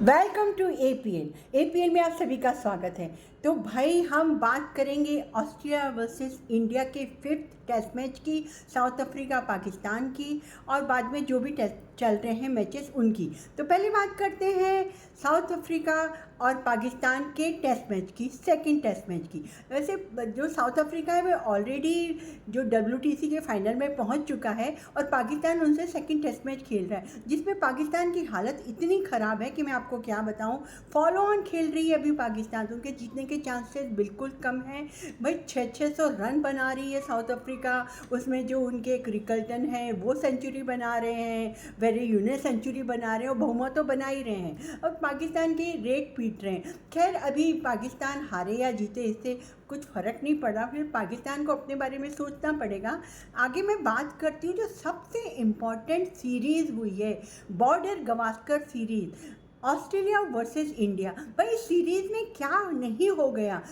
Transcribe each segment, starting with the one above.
Welcome to APL में आप सभी का स्वागत है। तो भाई हम बात करेंगे ऑस्ट्रेलिया वर्सेस इंडिया के 5th टेस्ट मैच की, साउथ अफ्रीका पाकिस्तान की, और बाद में जो भी टेस्ट चल रहे हैं मैचेस उनकी। तो पहले बात करते हैं साउथ अफ्रीका और पाकिस्तान के टेस्ट मैच की, सेकंड टेस्ट मैच की। वैसे जो साउथ अफ्रीका है वो ऑलरेडी जो WTC के फाइनल में पहुंच चुका है और पाकिस्तान उनसे सेकंड टेस्ट मैच खेल रहा है, जिसमें पाकिस्तान की हालत इतनी ख़राब है कि मैं आपको क्या बताऊं। फॉलो ऑन खेल रही है अभी पाकिस्तान, तो उनके जीतने के चांसेस बिल्कुल कम हैं। भाई 600 रन बना रही है साउथ अफ्रीका, उसमें जो उनके एक रिकल्टन है वो सेंचुरी बना रहे हैं, वेरी यूनिस सेंचुरी बना रहे हैं और बहुमत तो बना ही रहे हैं और पाकिस्तान की रेट पीट रहे हैं। खैर अभी पाकिस्तान हारे या जीते इससे कुछ फ़र्क नहीं पड़ा, फिर पाकिस्तान को अपने बारे में सोचना पड़ेगा। आगे मैं बात करती हूँ जो सबसे इम्पॉर्टेंट सीरीज़ हुई है, border Gavaskar series, Australia versus India. भाई इस सीरीज़ में क्या नहीं हो गया,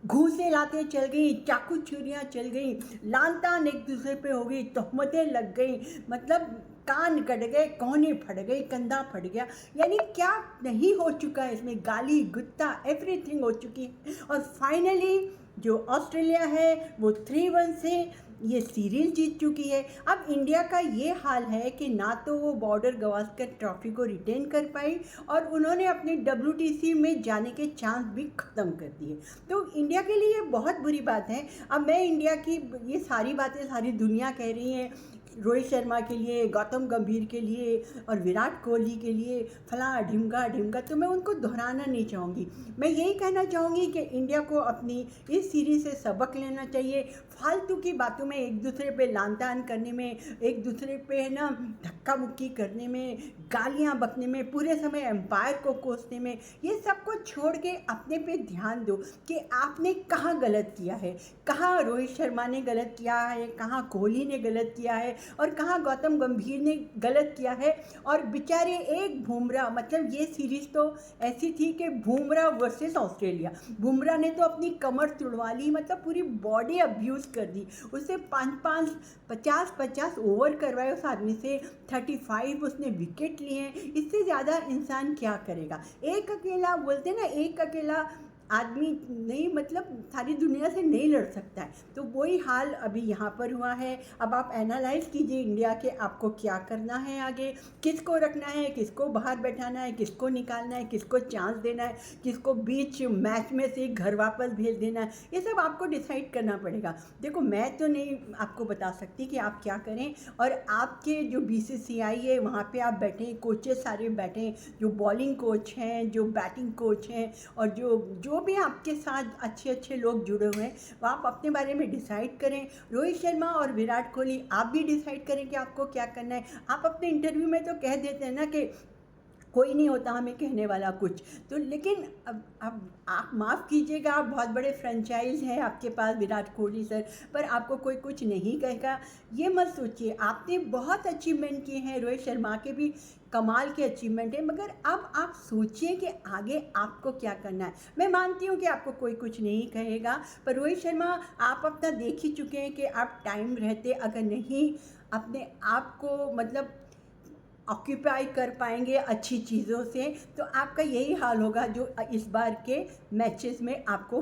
घूंसे लाते चल गई, चाकू छुरियाँ चल गई, लान तान एक दूसरे पे हो गई, तहमतें लग गई, मतलब कान कट गए, कोहनी फट गई, कंधा फट गया, यानी क्या नहीं हो चुका है इसमें, गाली गुत्ता एवरीथिंग हो चुकी है। और फाइनली जो ऑस्ट्रेलिया है वो 3-1 से ये सीरीज जीत चुकी है। अब इंडिया का ये हाल है कि ना तो वो बॉर्डर गवास्कर ट्रॉफी को रिटेन कर पाई और उन्होंने अपने WTC में जाने के चांस भी ख़त्म कर दिए। तो इंडिया के लिए बहुत बुरी बात है। अब मैं इंडिया की ये सारी बातें सारी दुनिया कह रही है, रोहित शर्मा के लिए, गौतम गंभीर के लिए और विराट कोहली के लिए, फला ढिमका ढिमका, तो मैं उनको दोहराना नहीं चाहूँगी। मैं यही कहना चाहूँगी कि इंडिया को अपनी इस सीरीज़ से सबक लेना चाहिए। फालतू की बातों में, एक दूसरे पे लान तान करने में, एक दूसरे पे है ना धक्का मुक्की करने में, गालियाँ बकने में, पूरे समय एम्पायर को कोसने में, ये सब को छोड़ के अपने पे ध्यान दो कि आपने कहाँ गलत किया है, कहाँ रोहित शर्मा ने गलत किया है, कहाँ कोहली ने गलत किया है और कहाँ गौतम गंभीर ने गलत किया है। और बेचारे एक बुमराह, मतलब ये सीरीज़ तो ऐसी थी कि बुमराह वर्सेस ऑस्ट्रेलिया, बुमराह ने तो अपनी कमर तुड़वा ली, मतलब पूरी बॉडी अब्यूज़ कर दी, उससे 5-5 50-50 ओवर करवाए उस आदमी से, 35 उसने विकेट लिए हैं। इससे ज़्यादा इंसान क्या करेगा। एक अकेला बोलते ना, एक अकेला आदमी नहीं, मतलब सारी दुनिया से नहीं लड़ सकता है। तो वही हाल अभी यहाँ पर हुआ है। अब आप एनालाइज कीजिए इंडिया के, आपको क्या करना है आगे, किसको रखना है, किसको बाहर बैठाना है, किसको निकालना है, किसको चांस देना है, किसको बीच मैच में से घर वापस भेज देना है, ये सब आपको डिसाइड करना पड़ेगा। देखो मैं तो नहीं आपको बता सकती कि आप क्या करें, और आपके जो BCCI है वहाँ पे आप बैठें, कोचेस सारे बैठें, जो बॉलिंग कोच हैं, जो बैटिंग कोच हैं, और जो भी आपके साथ अच्छे अच्छे लोग जुड़े हुए हैं, वो आप अपने बारे में डिसाइड करें। रोहित शर्मा और विराट कोहली आप भी डिसाइड करें कि आपको क्या करना है। आप अपने इंटरव्यू में तो कह देते हैं ना कि कोई नहीं होता हमें कहने वाला कुछ, तो लेकिन अब आप माफ़ कीजिएगा, आप बहुत बड़े फ्रेंचाइज हैं आपके पास विराट कोहली सर, पर आपको कोई कुछ नहीं कहेगा ये मत सोचिए। आपने बहुत अचीवमेंट किए हैं, रोहित शर्मा के भी कमाल के अचीवमेंट है, मगर अब आप सोचिए कि आगे आपको क्या करना है। मैं मानती हूँ कि आपको कोई कुछ नहीं कहेगा, पर रोहित शर्मा आप अपना देख ही चुके हैं कि आप टाइम रहते अगर नहीं अपने आप को मतलब ऑक्यूपाई कर पाएंगे अच्छी चीज़ों से, तो आपका यही हाल होगा जो इस बार के मैचेस में आपको,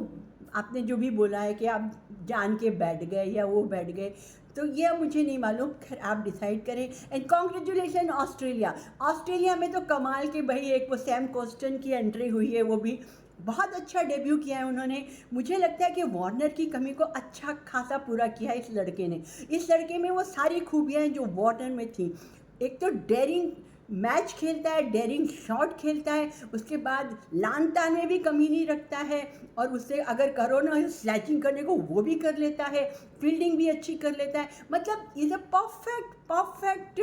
आपने जो भी बोला है कि आप जान के बैठ गए या वो बैठ गए, तो ये मुझे नहीं मालूम, खैर आप डिसाइड करें। And congratulation Australia. ऑस्ट्रेलिया में तो कमाल के भाई, एक वो सैम कोस्टन की एंट्री हुई है, वो भी बहुत अच्छा डेब्यू किया है उन्होंने। मुझे लगता है कि वार्नर की कमी को अच्छा खासा पूरा किया है इस लड़के ने। इस लड़के में वो सारी खूबियाँ हैं जो वार्नर में थी। एक तो डेयरिंग मैच खेलता है, डेयरिंग शॉट खेलता है, उसके बाद लान तान में भी कमी नहीं रखता है, और उससे अगर करो ना स्लैचिंग करने को वो भी कर लेता है, फील्डिंग भी अच्छी कर लेता है, मतलब is a perfect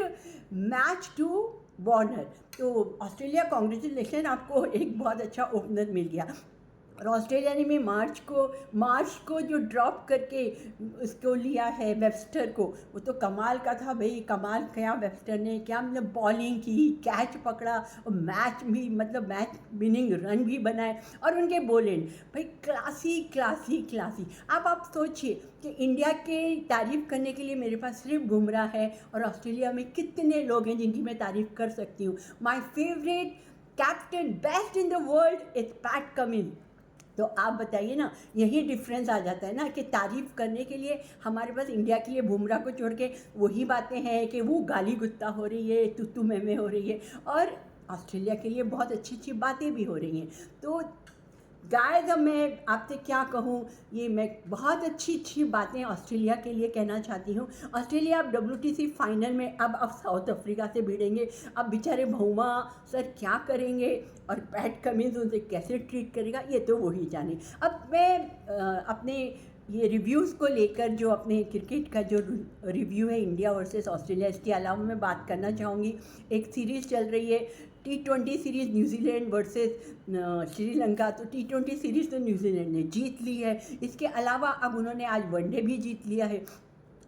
match to Warner. तो ऑस्ट्रेलिया कॉन्ग्रेचुलेशन, आपको एक बहुत अच्छा ओपनर मिल गया। और ऑस्ट्रेलिया ने में मार्च को जो ड्रॉप करके उसको लिया है वेबस्टर को, वो तो कमाल का था भाई, कमाल किया वेबस्टर ने, क्या मतलब बॉलिंग की, कैच पकड़ा और मैच भी, मतलब मैच विनिंग रन भी बनाए, और उनके बॉलिंग भाई क्लासी। आप सोचिए कि इंडिया के तारीफ़ करने के लिए मेरे पास सिर्फ बुमराह है, और ऑस्ट्रेलिया में कितने लोग हैं जिनकी मैं तारीफ़ कर सकती हूँ। My favourite captain best in the world is PAT Cummins. तो आप बताइए ना, यही डिफरेंस आ जाता है ना कि तारीफ़ करने के लिए हमारे पास इंडिया के लिए बुमराह को छोड़ के वही बातें हैं कि वो गाली गुत्ता हो रही है, तू मैं हो रही है, और ऑस्ट्रेलिया के लिए बहुत अच्छी अच्छी बातें भी हो रही हैं। तो गाइस, अब मैं आपसे क्या कहूँ, ये मैं बहुत अच्छी अच्छी बातें ऑस्ट्रेलिया के लिए कहना चाहती हूँ। ऑस्ट्रेलिया अब WTC फाइनल में अब साउथ अफ्रीका से भिड़ेंगे। अब बेचारे भौमा सर क्या करेंगे और पैट कमिंस उनसे कैसे ट्रीट करेगा, ये तो वही जाने। अब मैं अपने ये रिव्यूज़ को लेकर, जो अपने क्रिकेट का जो रिव्यू है इंडिया वर्सेस ऑस्ट्रेलिया, इसके अलावा मैं बात करना चाहूँगी। एक सीरीज़ चल रही है T20 series, New Zealand versus Sri Lanka. तो T20 सीरीज़ तो न्यूजीलैंड ने जीत ली है। इसके अलावा अब उन्होंने आज वनडे भी जीत लिया है।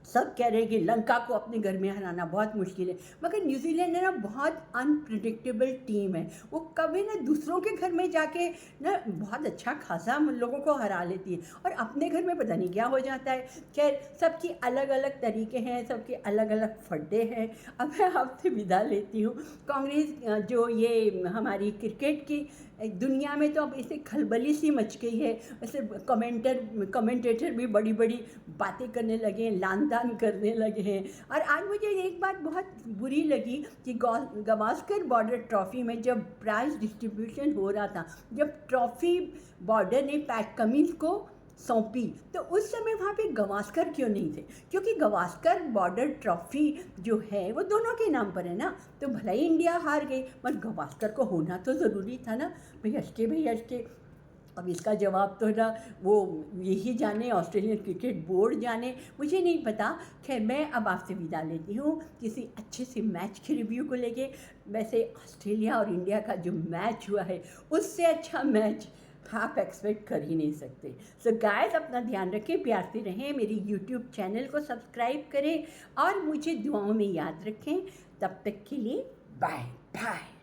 सब कह रहे हैं कि लंका को अपने घर में हराना बहुत मुश्किल है, मगर न्यूजीलैंड है ना बहुत अनप्रिडिक्टेबल टीम है। वो कभी ना दूसरों के घर में जाके ना बहुत अच्छा खासा लोगों को हरा लेती है, और अपने घर में पता नहीं क्या हो जाता है। खैर, सबकी अलग अलग तरीके हैं, सबके अलग अलग फड्डे हैं। अब मैं आपसे विदा लेती हूँ। कांग्रेस जो ये हमारी क्रिकेट की दुनिया में तो अब इसे खलबली सी मच गई है। वैसे कमेंटेटर भी बड़ी बड़ी बातें करने लगे हैं, लान तान करने लगे हैं। और आज मुझे एक बात बहुत बुरी लगी कि गावस्कर बॉर्डर ट्रॉफ़ी में जब प्राइज़ डिस्ट्रीब्यूशन हो रहा था, जब ट्रॉफ़ी बॉर्डर ने पैट कमिंस को सौंपी, तो उस समय वहाँ पे गावस्कर क्यों नहीं थे? क्योंकि गावस्कर बॉर्डर ट्रॉफ़ी जो है वो दोनों के नाम पर है ना। तो भले ही इंडिया हार गई, मगर गावस्कर को होना तो ज़रूरी था ना। भाई अटके। अब इसका जवाब तो ना वो यही जाने, ऑस्ट्रेलियन क्रिकेट बोर्ड जाने, मुझे नहीं पता। खैर, मैं अब आपसे विदा लेती हूँ किसी अच्छे से मैच के रिव्यू को लेके। वैसे ऑस्ट्रेलिया और इंडिया का जो मैच हुआ है, उससे अच्छा मैच आप एक्सपेक्ट कर ही नहीं सकते। सो गाइस, अपना ध्यान रखें, प्यार से रहें, मेरी यूट्यूब चैनल को सब्सक्राइब करें और मुझे दुआओं में याद रखें। तब तक के लिए बाय बाय।